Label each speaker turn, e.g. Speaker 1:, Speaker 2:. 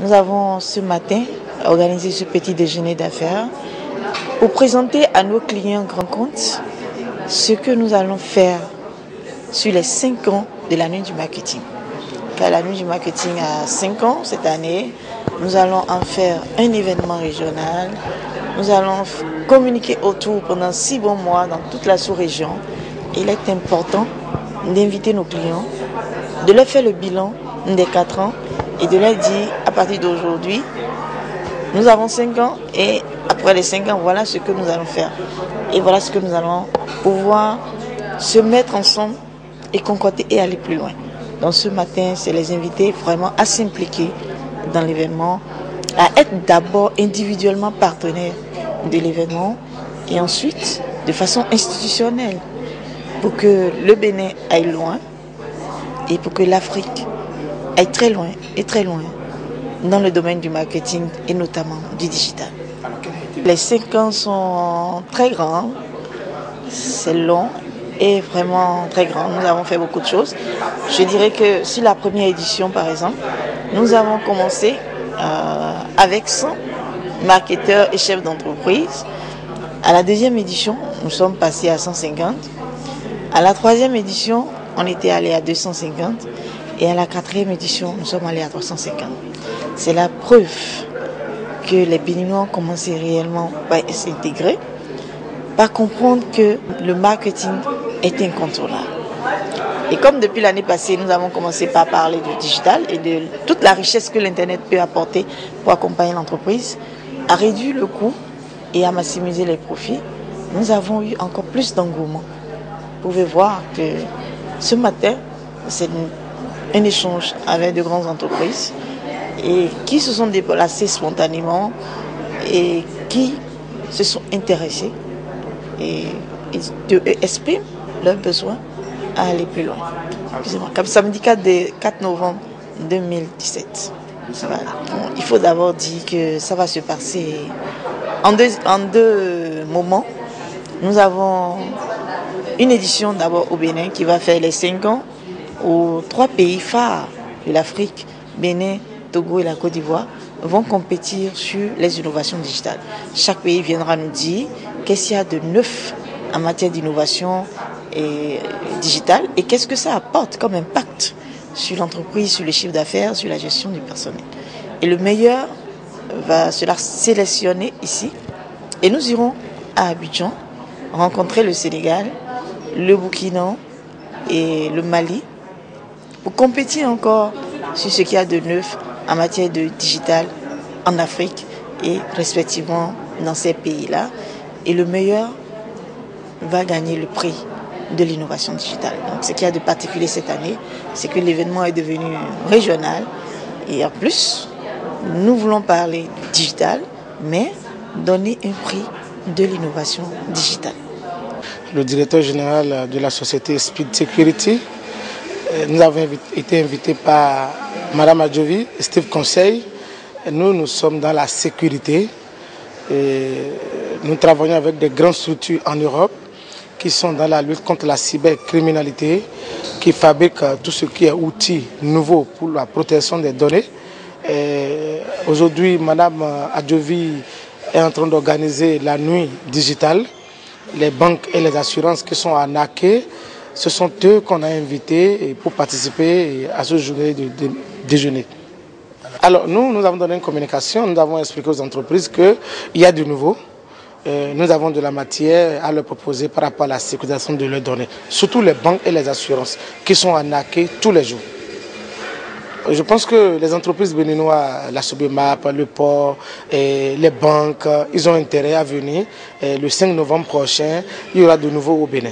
Speaker 1: nous avons ce matin organisé ce petit déjeuner d'affaires pour présenter à nos clients grands comptes ce que nous allons faire sur les 5 ans de la nuit du marketing. Car la nuit du marketing a 5 ans cette année. Nous allons en faire un événement régional. Nous allons communiquer autour pendant 6 bons mois dans toute la sous-région. Il est important d'inviter nos clients, de leur faire le bilan des 4 ans et de leur dire à partir d'aujourd'hui, nous avons 5 ans et après les 5 ans, voilà ce que nous allons faire. Et voilà ce que nous allons pouvoir se mettre ensemble et concocter et aller plus loin. Donc ce matin, c'est les inviter vraiment à s'impliquer dans l'événement, à être d'abord individuellement partenaire de l'événement et ensuite de façon institutionnelle pour que le Bénin aille loin et pour que l'Afrique aille très loin et très loin dans le domaine du marketing et notamment du digital. Les 5 ans sont très grands, c'est long et vraiment très grand. Nous avons fait beaucoup de choses. Je dirais que sur la première édition, par exemple, nous avons commencé avec 100 marketeurs et chefs d'entreprise. À la deuxième édition, nous sommes passés à 150. À la troisième édition, on était allé à 250. Et à la quatrième édition, nous sommes allés à 350. C'est la preuve que les Béninois ont commencé réellement à s'intégrer, à comprendre que le marketing est incontournable. Et comme depuis l'année passée, nous avons commencé par parler du digital et de toute la richesse que l'Internet peut apporter pour accompagner l'entreprise, à réduire le coût et à maximiser les profits, nous avons eu encore plus d'engouement. Vous pouvez voir que ce matin, c'est un échange avec de grandes entreprises et qui se sont déplacées spontanément et qui se sont intéressés et expriment leurs besoins à aller plus loin. Comme samedi 4 novembre 2017. Voilà. Il faut d'abord dire que ça va se passer en deux moments. Nous avons une édition d'abord au Bénin qui va faire les 5 ans aux 3 pays phares de l'Afrique, Bénin, Togo et la Côte d'Ivoire, vont compétir sur les innovations digitales. Chaque pays viendra nous dire qu'est-ce qu'il y a de neuf en matière d'innovation et digitale et qu'est-ce que ça apporte comme impact sur l'entreprise, sur le chiffre d'affaires, sur la gestion du personnel. Et le meilleur va se sélectionner ici et nous irons à Abidjan rencontrer le Sénégal, le Burkina et le Mali pour compétir encore sur ce qu'il y a de neuf en matière de digital en Afrique et respectivement dans ces pays-là. Et le meilleur va gagner le prix de l'innovation digitale. Donc, ce qu'il y a de particulier cette année, c'est que l'événement est devenu régional et en plus, nous voulons parler du digital, mais donner un prix de l'innovation digitale.
Speaker 2: Le directeur général de la société Speed Security, nous avons été invités par Mme Adjovi et Steve Conseil. Nous sommes dans la sécurité. Et nous travaillons avec des grandes structures en Europe qui sont dans la lutte contre la cybercriminalité, qui fabriquent tout ce qui est outils nouveaux pour la protection des données. Aujourd'hui, Mme Adjovi est en train d'organiser la nuit digitale. Les banques et les assurances qui sont à Naké, ce sont eux qu'on a invités pour participer à ce journée de déjeuner. Alors nous avons donné une communication, nous avons expliqué aux entreprises qu'il y a du nouveau. Nous avons de la matière à leur proposer par rapport à la sécurisation de leurs données. Surtout les banques et les assurances qui sont à Naké tous les jours. Je pense que les entreprises béninoises, la Sobemap, le port, les banques, ils ont intérêt à venir. Le 5 novembre prochain, il y aura de nouveau au Bénin.